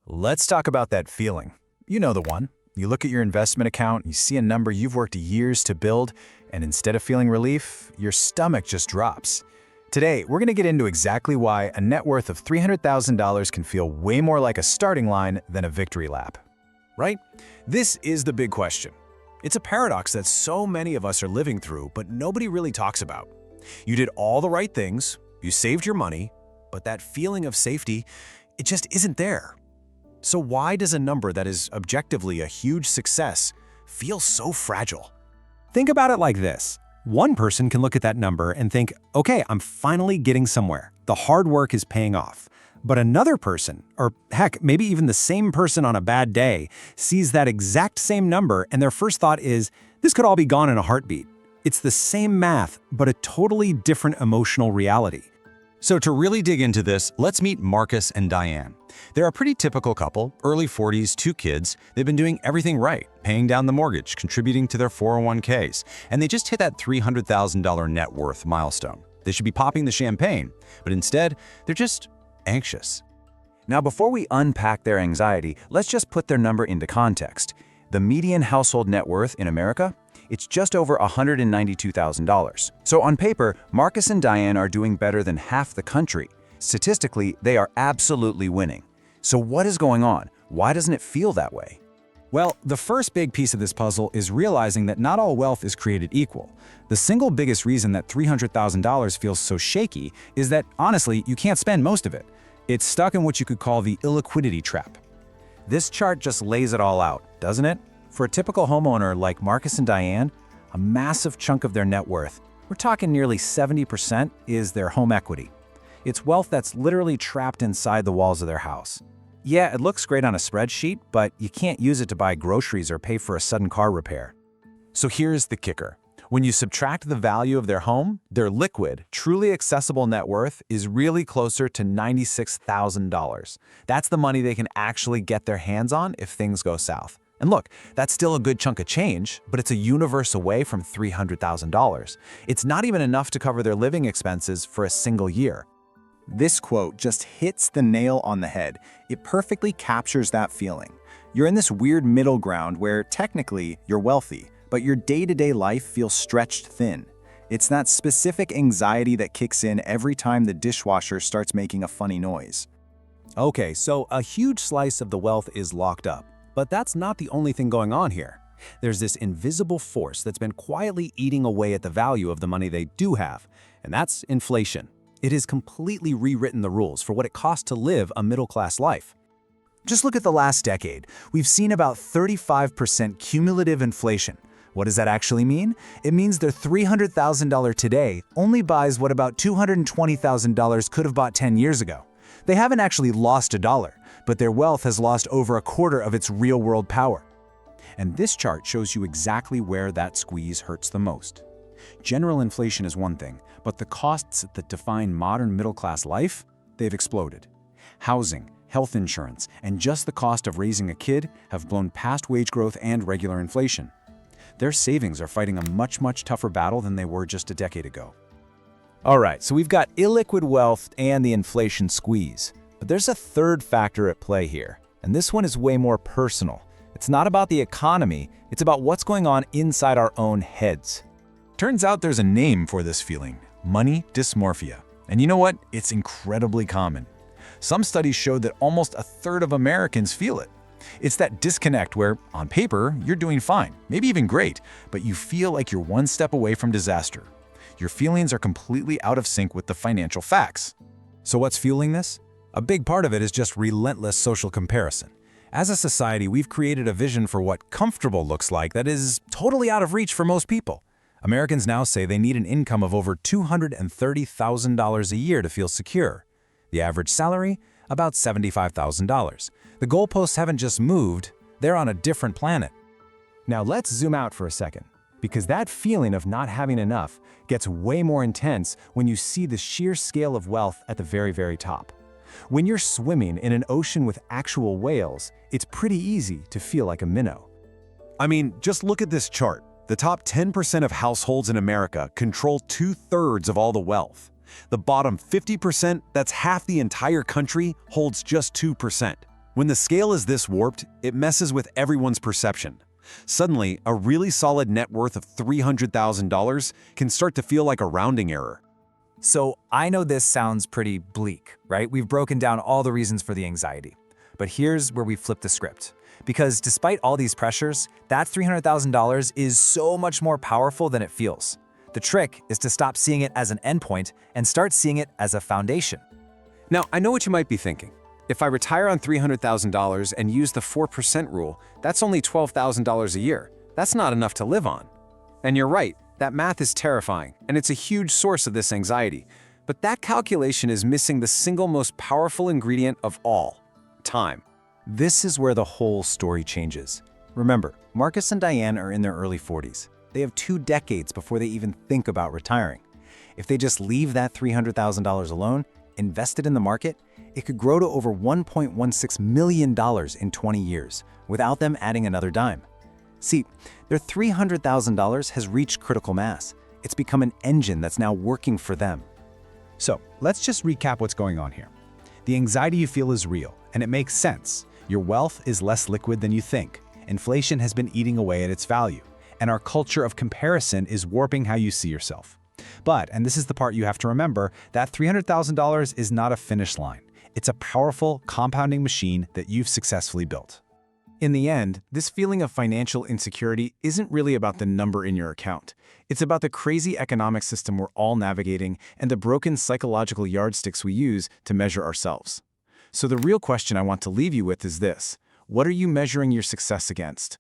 Let's talk about that feeling. You know the one. You look at your investment account, you see a number you've worked years to build, and instead of feeling relief, your stomach just drops. Today, we're going to get into exactly why a net worth of $300,000 can feel way more like a starting line than a victory lap. Right? This is the big question. It's a paradox that so many of us are living through, but nobody really talks about. You did all the right things, you saved your money, but that feeling of safety, it just isn't there. So why does a number that is objectively a huge success feel so fragile? Think about it like this. One person can look at that number and think, okay, I'm finally getting somewhere. The hard work is paying off. But another person, or heck, maybe even the same person on a bad day, sees that exact same number and their first thought is, this could all be gone in a heartbeat. It's the same math, but a totally different emotional reality. So to really dig into this, let's meet Marcus and Diane. They're a pretty typical couple, early 40s, 2 kids. They've been doing everything right, paying down the mortgage, contributing to their 401ks, and they just hit that $300,000 net worth milestone. They should be popping the champagne, but instead, they're just anxious. Now, before we unpack their anxiety, let's just put their number into context. The median household net worth in America? It's just over $192,000. So on paper, Marcus and Diane are doing better than half the country. Statistically, they are absolutely winning. So what is going on? Why doesn't it feel that way? Well, the first big piece of this puzzle is realizing that not all wealth is created equal. The single biggest reason that $300,000 feels so shaky is that, honestly, you can't spend most of it. It's stuck in what you could call the illiquidity trap. This chart just lays it all out, doesn't it? For a typical homeowner like Marcus and Diane, a massive chunk of their net worth, we're talking nearly 70%, is their home equity. It's wealth that's literally trapped inside the walls of their house. Yeah, it looks great on a spreadsheet, but you can't use it to buy groceries or pay for a sudden car repair. So here's the kicker. When you subtract the value of their home, their liquid, truly accessible net worth is really closer to $96,000. That's the money they can actually get their hands on if things go south. And look, that's still a good chunk of change, but it's a universe away from $300,000. It's not even enough to cover their living expenses for a single year. This quote just hits the nail on the head. It perfectly captures that feeling. You're in this weird middle ground where technically you're wealthy, but your day-to-day life feels stretched thin. It's that specific anxiety that kicks in every time the dishwasher starts making a funny noise. Okay, so a huge slice of the wealth is locked up. But that's not the only thing going on here. There's this invisible force that's been quietly eating away at the value of the money they do have, and that's inflation. It has completely rewritten the rules for what it costs to live a middle-class life. Just look at the last decade. We've seen about 35% cumulative inflation. What does that actually mean? It means their $300,000 today only buys what about $220,000 could have bought 10 years ago. They haven't actually lost a dollar, but their wealth has lost over a quarter of its real-world power. And this chart shows you exactly where that squeeze hurts the most. General inflation is one thing, but the costs that define modern middle-class life, they've exploded. Housing, health insurance, and just the cost of raising a kid have blown past wage growth and regular inflation. Their savings are fighting a much tougher battle than they were just a decade ago. All right, so we've got illiquid wealth and the inflation squeeze. But there's a third factor at play here, and this one is way more personal. It's not about the economy, it's about what's going on inside our own heads. Turns out there's a name for this feeling, money dysmorphia. And you know what? It's incredibly common. Some studies showed that almost a third of Americans feel it. It's that disconnect where, on paper, you're doing fine, maybe even great, but you feel like you're one step away from disaster. Your feelings are completely out of sync with the financial facts. So what's fueling this? A big part of it is just relentless social comparison. As a society, we've created a vision for what comfortable looks like that is totally out of reach for most people. Americans now say they need an income of over $230,000 a year to feel secure. The average salary? About $75,000. The goalposts haven't just moved, they're on a different planet. Now let's zoom out for a second, because that feeling of not having enough gets way more intense when you see the sheer scale of wealth at the very top. When you're swimming in an ocean with actual whales, it's pretty easy to feel like a minnow. I mean, just look at this chart. The top 10% of households in America control 2/3 of all the wealth. The bottom 50%, that's half the entire country, holds just 2%. When the scale is this warped, it messes with everyone's perception. Suddenly, a really solid net worth of $300,000 can start to feel like a rounding error. So I know this sounds pretty bleak, right? We've broken down all the reasons for the anxiety. But here's where we flip the script. Because despite all these pressures, that $300,000 is so much more powerful than it feels. The trick is to stop seeing it as an endpoint and start seeing it as a foundation. Now, I know what you might be thinking. If I retire on $300,000 and use the 4% rule, that's only $12,000 a year. That's not enough to live on. And you're right, that math is terrifying, and it's a huge source of this anxiety. But that calculation is missing the single most powerful ingredient of all: time. This is where the whole story changes. Remember, Marcus and Diane are in their early 40s. They have 2 decades before they even think about retiring. If they just leave that $300,000 alone, invest it in the market, it could grow to over $1.16 million in 20 years, without them adding another dime. See, their $300,000 has reached critical mass. It's become an engine that's now working for them. So let's just recap what's going on here. The anxiety you feel is real, and it makes sense. Your wealth is less liquid than you think. Inflation has been eating away at its value, and our culture of comparison is warping how you see yourself. But, and this is the part you have to remember, that $300,000 is not a finish line. It's a powerful, compounding machine that you've successfully built. In the end, this feeling of financial insecurity isn't really about the number in your account. It's about the crazy economic system we're all navigating and the broken psychological yardsticks we use to measure ourselves. So the real question I want to leave you with is this: what are you measuring your success against?